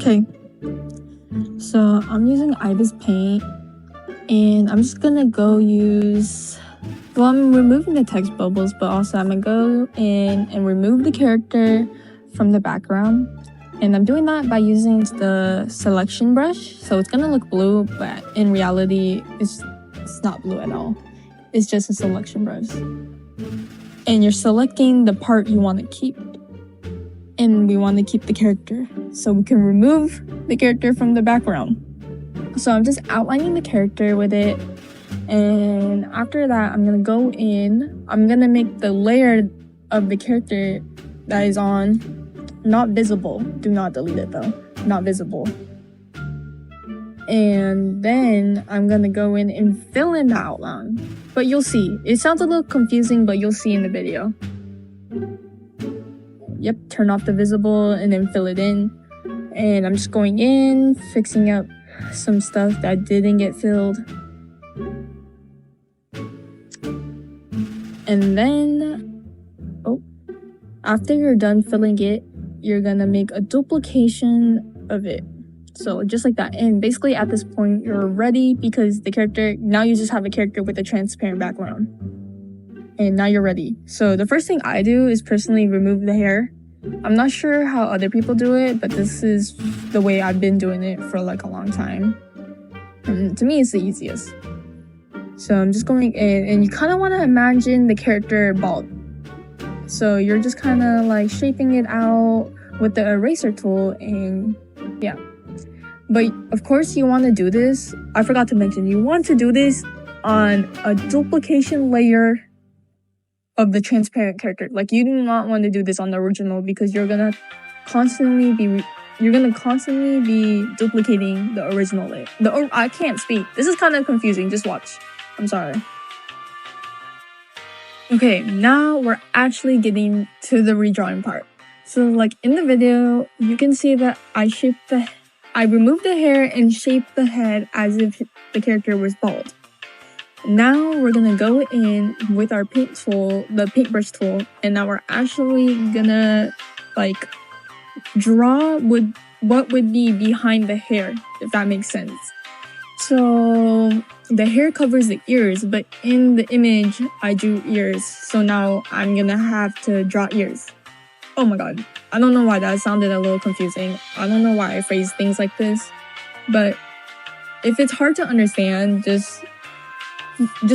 Okay, so I'm using Ibis Paint, and I'm just gonna go use, well, I'm removing the text bubbles, but also I'm gonna go in and remove the character from the background. And I'm doing that by using the selection brush. So it's gonna look blue, but in reality, it's not blue at all. It's just a selection brush. And you're selecting the part you want to keep. And we want to keep the character. So we can remove the character from the background. So I'm just outlining the character with it. And after that, I'm gonna go in. I'm gonna make the layer of the character that is on not visible. Do not delete it though. Not visible. And then I'm gonna go in and fill in the outline. But you'll see. It sounds a little confusing, but you'll see in the video. Yep, turn off the visible and then fill it in. And I'm just going in, fixing up some stuff that didn't get filled. And then, after you're done filling it, you're gonna make a duplication of it. So just like that. And basically at this point, you're ready because the character, now you just have a character with a transparent background. And now you're ready. So the first thing I do is personally remove the hair. I'm not sure how other people do it, but this is the way I've been doing it for like a long time. And to me, it's the easiest. So I'm just going in, and you kind of want to imagine the character bald. So you're just kind of like shaping it out with the eraser tool, and yeah. But of course you want to do this, I forgot to mention, you want to do this on a duplication layer of the transparent character. Like, you do not want to do this on the original because you're gonna constantly be duplicating the original layer. I can't speak. This is kind of confusing. Just watch. I'm sorry. Okay, now we're actually getting to the redrawing part. So like in the video, you can see that I removed the hair and shaped the head as if the character was bald. Now we're gonna go in with our paint tool, the paintbrush tool, and now we're actually gonna like draw what would be behind the hair, if that makes sense. So the hair covers the ears, but in the image I drew ears, so now I'm gonna have to draw ears. Oh my god, I don't know why that sounded a little confusing. I don't know why I phrase things like this, but if it's hard to understand, just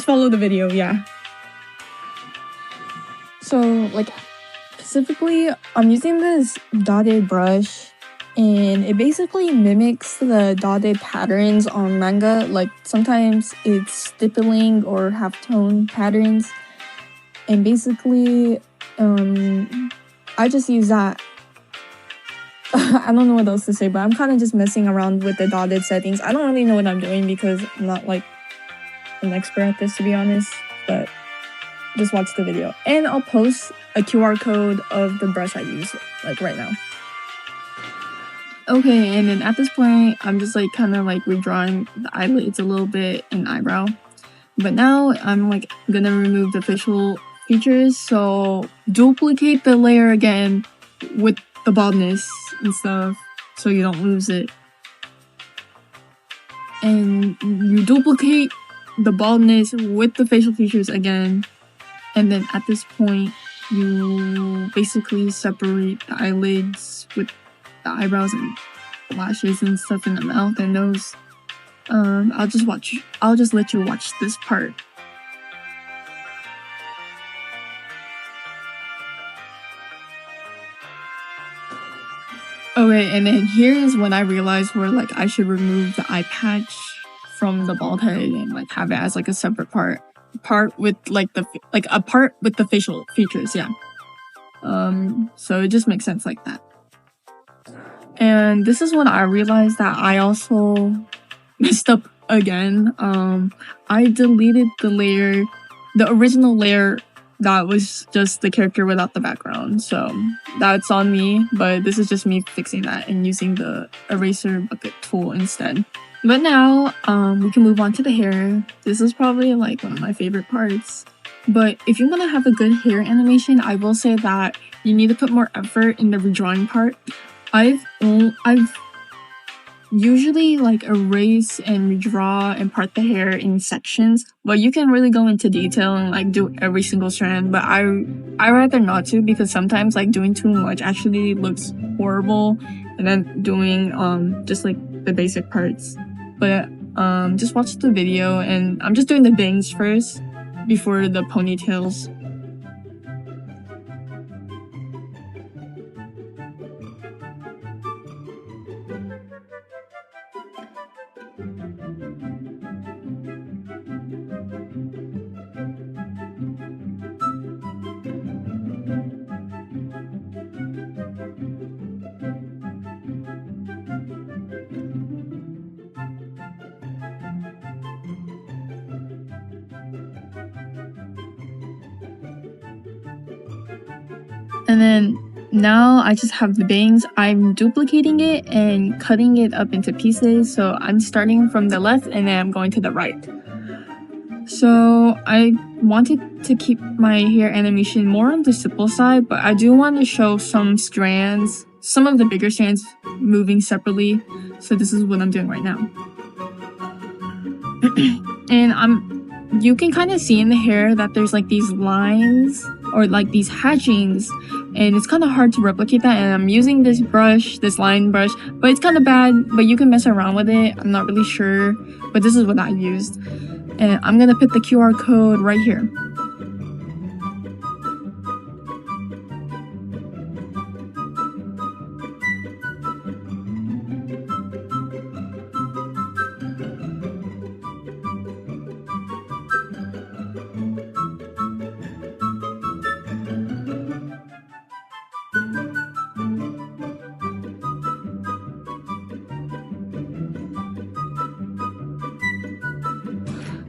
follow the video, yeah. So like specifically, I'm using this dotted brush, and it basically mimics the dotted patterns on manga. Like sometimes it's stippling or halftone patterns, and basically I just use that. I don't know what else to say, but I'm kind of just messing around with the dotted settings. I don't really know what I'm doing because I'm not like an expert at this, to be honest, but just watch the video. And I'll post a QR code of the brush I use like right now. Okay, and then at this point, I'm just like kind of like redrawing the eyelids a little bit and eyebrow. But now I'm like gonna remove the facial features, so duplicate the layer again with the baldness and stuff so you don't lose it. And you duplicate the baldness with the facial features again, and then at this point you basically separate the eyelids with the eyebrows and lashes and stuff in the mouth and nose. I'll just let you watch this part. Okay, and then here's when I realized where like I should remove the eye patch from the bald head and like have it as like a separate part with like a part with the facial features, yeah. So it just makes sense like that. And this is when I realized that I also messed up again. I deleted the original layer that was just the character without the background, so that's on me, but this is just me fixing that and using the eraser bucket tool instead. But now we can move on to the hair. This is probably like one of my favorite parts, but if you want to have a good hair animation, I will say that you need to put more effort in the redrawing part. I've usually like erase and redraw and part the hair in sections, but you can really go into detail and like do every single strand. But I rather not to, because sometimes like doing too much actually looks horrible, and then doing just like the basic parts. But just watch the video, and I'm just doing the bangs first before the ponytails. And then now I just have the bangs. I'm duplicating it and cutting it up into pieces. So I'm starting from the left and then I'm going to the right. So I wanted to keep my hair animation more on the simple side, but I do want to show some strands, some of the bigger strands moving separately. So this is what I'm doing right now. And you can kind of see in the hair that there's like these lines or like these hatchings, and it's kind of hard to replicate that. And I'm using this brush, this line brush, but it's kind of bad, but you can mess around with it. I'm not really sure, but this is what I used. And I'm gonna put the QR code right here.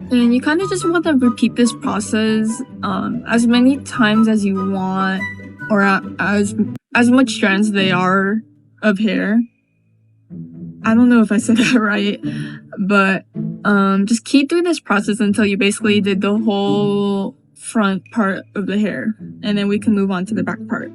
And you kind of just want to repeat this process as many times as you want, or as much strands they are of hair. I don't know if I said that right, but just keep doing this process until you basically did the whole front part of the hair, and then we can move on to the back part.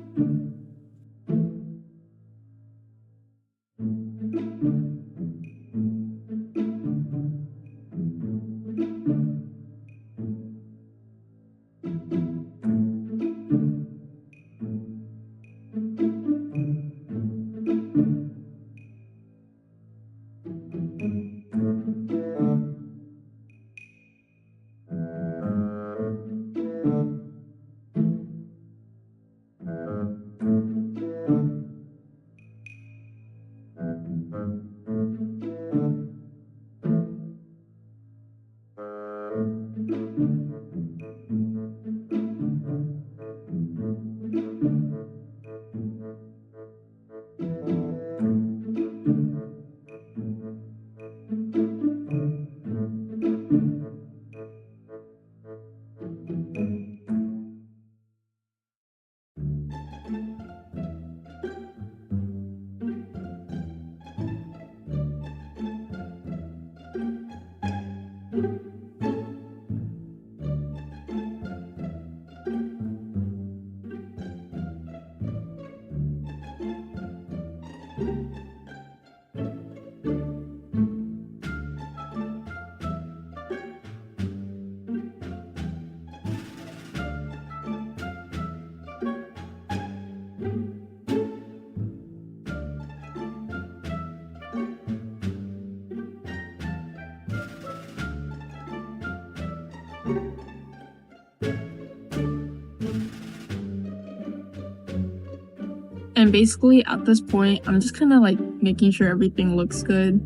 And basically at this point, I'm just kind of like making sure everything looks good.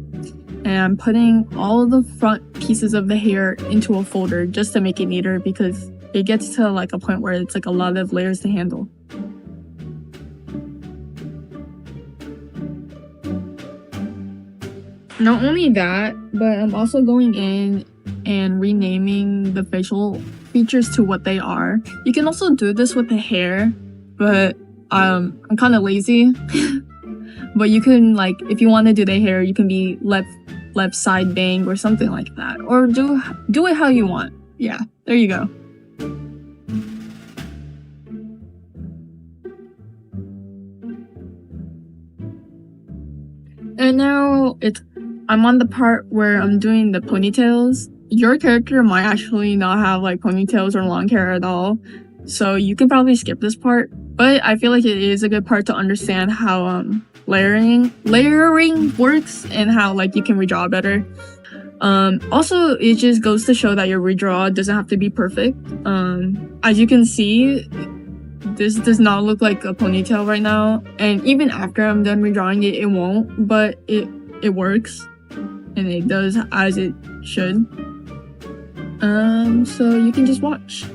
And I'm putting all of the front pieces of the hair into a folder just to make it neater, because it gets to like a point where it's like a lot of layers to handle. Not only that, but I'm also going in and renaming the facial features to what they are. You can also do this with the hair, but I'm kind of lazy. But you can, like, if you want to do the hair, you can be left side bang or something like that, or do it how you want. Yeah, there you go. And now I'm on the part where I'm doing the ponytails. Your character might actually not have like ponytails or long hair at all, so you can probably skip this part. But I feel like it is a good part to understand how layering works and how like you can redraw better. Also, it just goes to show that your redraw doesn't have to be perfect. As you can see, this does not look like a ponytail right now, and even after I'm done redrawing it, it won't, but it works and it does as it should. So you can just watch.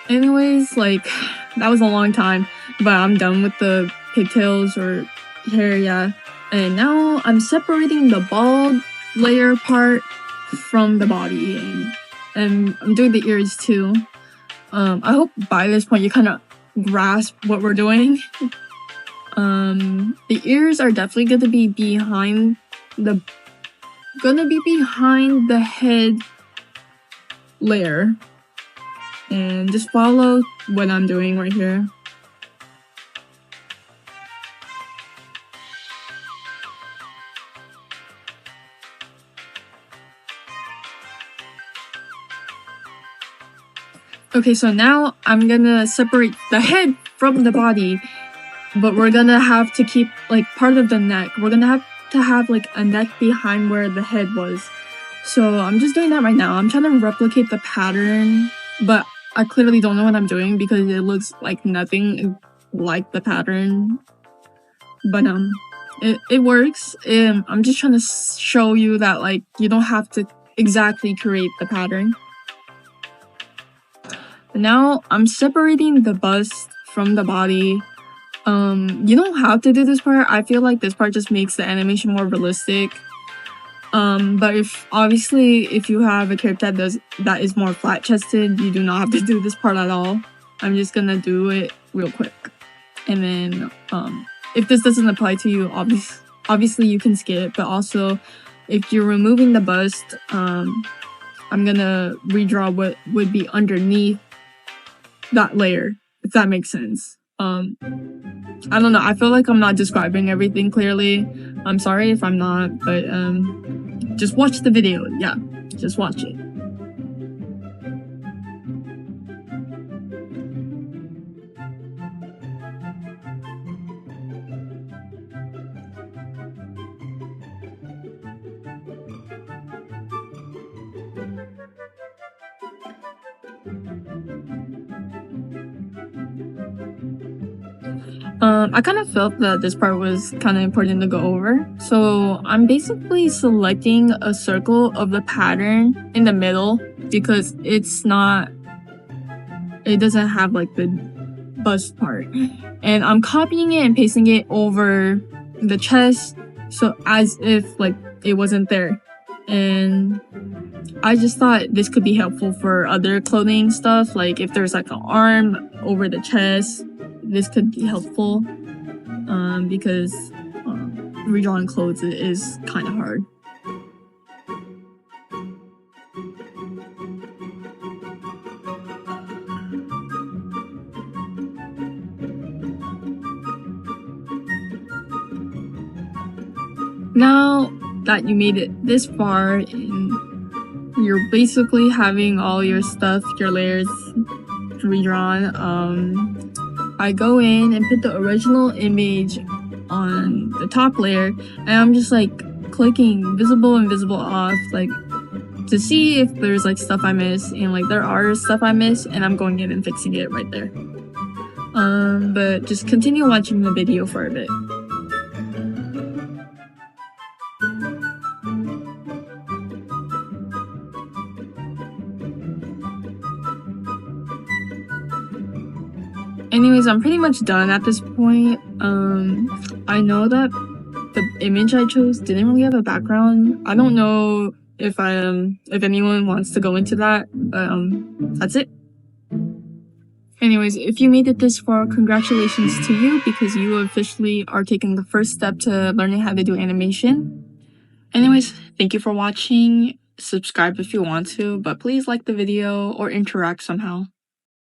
Anyways, like, that was a long time, but I'm done with the pigtails or hair, yeah. And now I'm separating the bald layer part from the body, and I'm doing the ears too. I hope by this point you kind of grasp what we're doing. The ears are definitely gonna be behind the head layer. And just follow what I'm doing right here. Okay, so now I'm gonna separate the head from the body, but we're gonna have to keep like part of the neck. We're gonna have to have like a neck behind where the head was. So I'm just doing that right now. I'm trying to replicate the pattern, but I clearly don't know what I'm doing because it looks like nothing like the pattern. But it works. I'm just trying to show you that like you don't have to exactly create the pattern. Now I'm separating the bust from the body. You don't have to do this part. I feel like this part just makes the animation more realistic. But if you have a character that is more flat-chested, you do not have to do this part at all. I'm just gonna do it real quick. And then, if this doesn't apply to you, obviously you can skip, but also, if you're removing the bust, I'm gonna redraw what would be underneath that layer, if that makes sense. I don't know, I feel like I'm not describing everything clearly. I'm sorry if I'm not, but just watch the video. Yeah, just watch it. I kind of felt that this part was kind of important to go over. So I'm basically selecting a circle of the pattern in the middle because it doesn't have like the bust part. And I'm copying it and pasting it over the chest, so as if like it wasn't there. And I just thought this could be helpful for other clothing stuff, like if there's like an arm over the chest, this could be helpful, because redrawing clothes is kind of hard. Now that you made it this far and you're basically having all your stuff, your layers redrawn, I go in and put the original image on the top layer, and I'm just like clicking visible and visible off, like to see if there's like stuff I miss, and like there are stuff I miss, and I'm going in and fixing it right there. But just continue watching the video for a bit. Anyways, I'm pretty much done at this point. I know that the image I chose didn't really have a background. I don't know if anyone wants to go into that, but that's it. Anyways, if you made it this far, congratulations to you, because you officially are taking the first step to learning how to do animation. Anyways, thank you for watching. Subscribe if you want to, but please like the video or interact somehow.